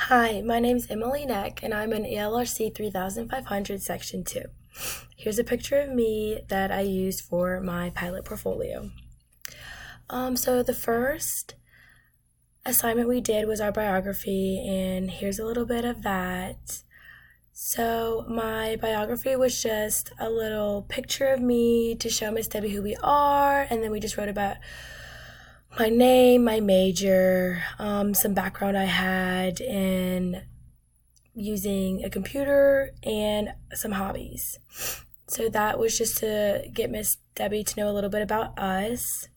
Hi, my name is Emily Neck, and I'm in ELRC 3500 Section 2. Here's a picture of me that I used for my pilot portfolio. So the first assignment we did was our biography, and here's a little bit of that. So my biography was just a little picture of me to show Miss Debbie who we are, and then we just wrote about my name, my major, some background I had in using a computer, and some hobbies. So that was just to get Miss Debbie to know a little bit about us.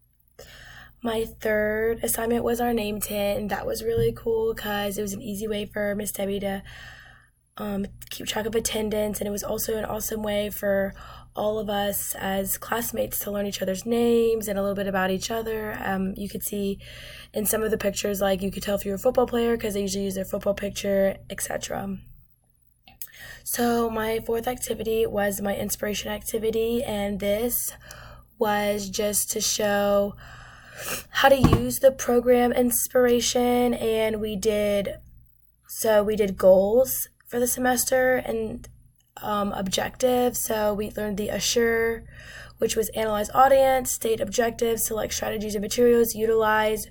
My third assignment was our name tin. That was really cool because it was an easy way for Miss Debbie to keep track of attendance, and it was also an awesome way for all of us as classmates to learn each other's names and a little bit about each other. You could see in some of the pictures, like you could tell if you were a football player because they usually use their football picture, etc. So my fourth activity was my inspiration activity, and this was just to show how to use the program inspiration, and we did goals for the semester and objectives. So we learned the ASSURE, which was analyze audience, state objectives, select strategies and materials, utilize,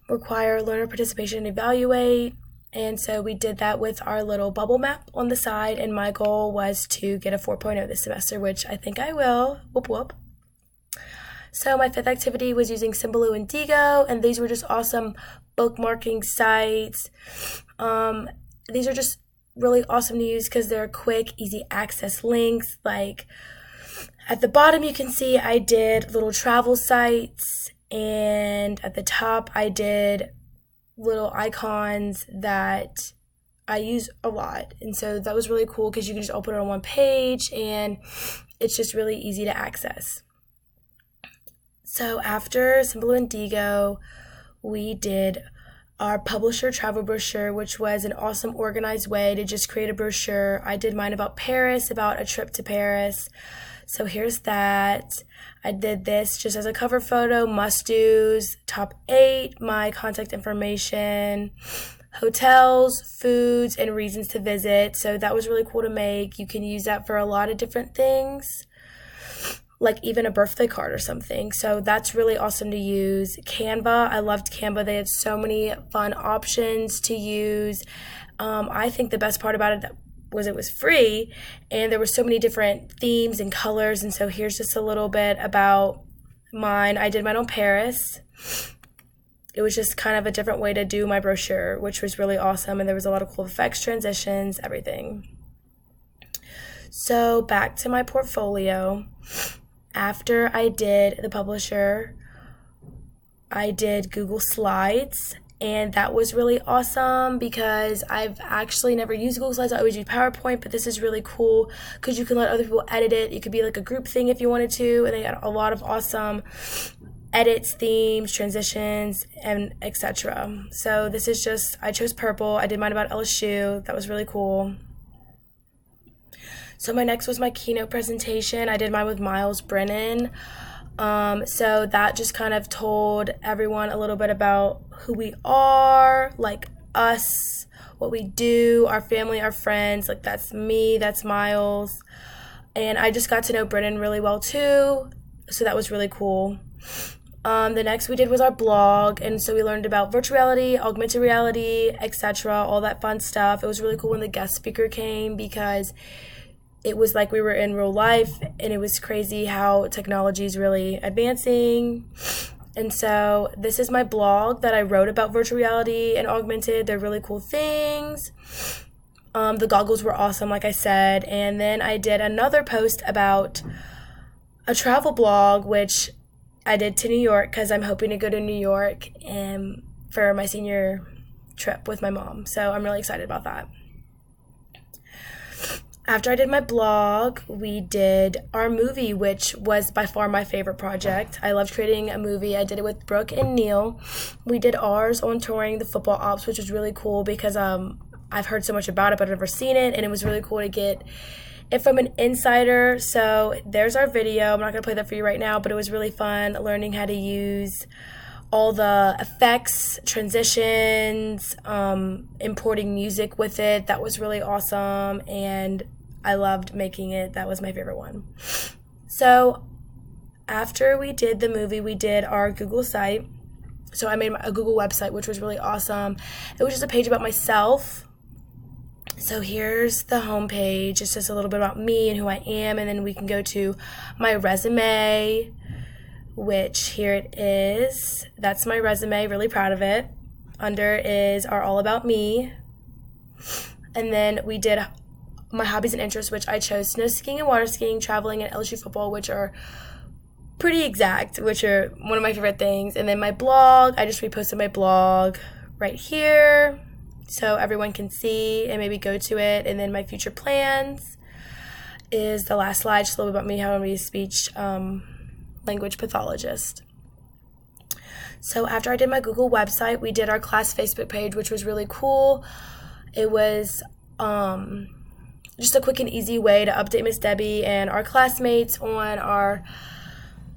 require learner participation, and evaluate. And so we did that with our little bubble map on the side, and my goal was to get a 4.0 this semester, which I think I will. Whoop whoop. So my fifth activity was using Symbaloo and Diigo, and these were just awesome bookmarking sites. These are just really awesome to use because they're quick, easy access links. Like at the bottom you can see I did little travel sites, and at the top I did little icons that I use a lot. And so that was really cool because you can just open it on one page and it's just really easy to access. So after Symbaloo and Diigo, we did our publisher travel brochure, which was an awesome organized way to just create a brochure. I did mine about Paris, about a trip to Paris. So here's that. I did this just as a cover photo, must-dos, top 8, my contact information, hotels, foods, and reasons to visit. So that was really cool to make. You can use that for a lot of different things, like even a birthday card or something. So that's really awesome to use. Canva, I loved Canva. They had so many fun options to use. I think the best part about it was it was free, and there were so many different themes and colors. And so here's just a little bit about mine. I did mine on Paris. It was just kind of a different way to do my brochure, which was really awesome. And there was a lot of cool effects, transitions, everything. So back to my portfolio. After I did the publisher, I did Google Slides, and that was really awesome because I've actually never used Google Slides. I always use PowerPoint, but this is really cool because you can let other people edit it. It could be like a group thing if you wanted to, and they got a lot of awesome edits, themes, transitions, and etc. So this is just, I chose purple. I did mine about LSU. That was really cool. So my next was my keynote presentation. I did mine with Miles Brennan. So that just kind of told everyone a little bit about who we are, like us, what we do, our family, our friends. Like that's me, that's Miles. And I just got to know Brennan really well too. So that was really cool. The next we did was our blog, and so we learned about virtual reality, augmented reality, etc., all that fun stuff. It was really cool when the guest speaker came because it was like we were in real life, and it was crazy how technology is really advancing. And so this is my blog that I wrote about virtual reality and augmented. They're really cool things. The goggles were awesome, like I said. And then I did another post about a travel blog, which I did to New York because I'm hoping to go to New York for my senior trip with my mom. So I'm really excited about that. After I did my blog, we did our movie, which was by far my favorite project. I loved creating a movie. I did it with Brooke and Neil. We did ours on touring the football ops, which was really cool because I've heard so much about it, but I've never seen it, and it was really cool to get it from an insider. So there's our video. I'm not going to play that for you right now, but it was really fun learning how to use all the effects, transitions, importing music with it. That was really awesome, and I loved making it. That was my favorite one. So after we did the movie, we did our Google site. So I made a Google website, which was really awesome. It was just a page about myself. So here's the home page. It's just a little bit about me and who I am, and then we can go to my resume, which here it is. That's my resume, really proud of it. Under is our All About Me. And then we did my hobbies and interests, which I chose snow skiing and water skiing, traveling, and LSU football, which are pretty exact, which are one of my favorite things. And then my blog, I just reposted my blog right here so everyone can see and maybe go to it. And then my future plans is the last slide, just a little bit about me, how I'm going to be a speech language pathologist. So after I did my Google website, we did our class Facebook page, which was really cool. It was just a quick and easy way to update Miss Debbie and our classmates on our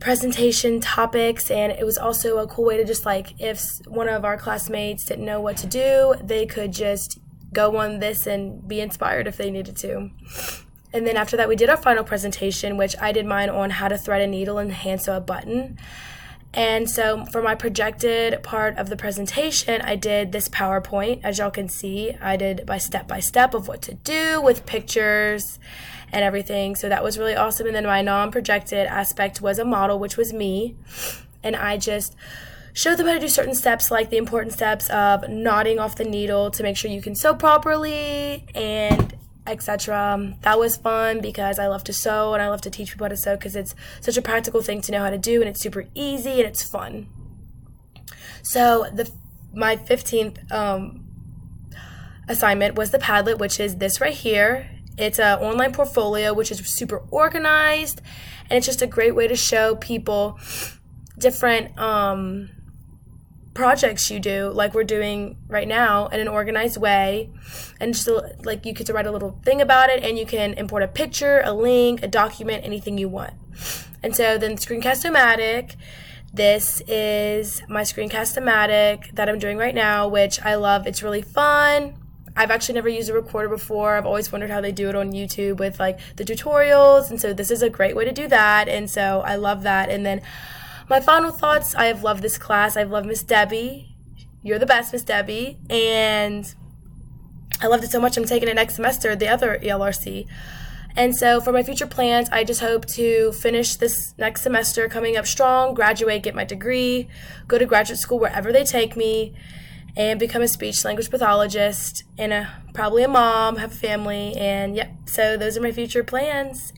presentation topics, and it was also a cool way to just like, if one of our classmates didn't know what to do, they could just go on this and be inspired if they needed to. And then after that, we did our final presentation, which I did mine on how to thread a needle and hand sew a button. And so for my projected part of the presentation, I did this PowerPoint. As y'all can see, I did by step of what to do with pictures and everything. So that was really awesome. And then my non-projected aspect was a model, which was me. And I just showed them how to do certain steps, like the important steps of knotting off the needle to make sure you can sew properly, and etc. That was fun because I love to sew and I love to teach people how to sew because it's such a practical thing to know how to do, and it's super easy and it's fun. So my 15th assignment was the Padlet, which is this right here. It's an online portfolio, which is super organized, and it's just a great way to show people different projects you do, like we're doing right now, in an organized way. And just like you get to write a little thing about it, and you can import a picture, a link, a document, anything you want. And so then Screencast-O-Matic, this is my Screencast-O-Matic that I'm doing right now, which I love. It's really fun. I've actually never used a recorder before. I've always wondered how they do it on YouTube with like the tutorials, and so this is a great way to do that, and so I love that. And then my final thoughts, I have loved this class. I've loved Miss Debbie. You're the best, Miss Debbie. And I loved it so much, I'm taking it next semester, the other ELRC. And so for my future plans, I just hope to finish this next semester coming up strong, graduate, get my degree, go to graduate school wherever they take me, and become a speech language pathologist, and probably a mom, have a family, and yep. So those are my future plans.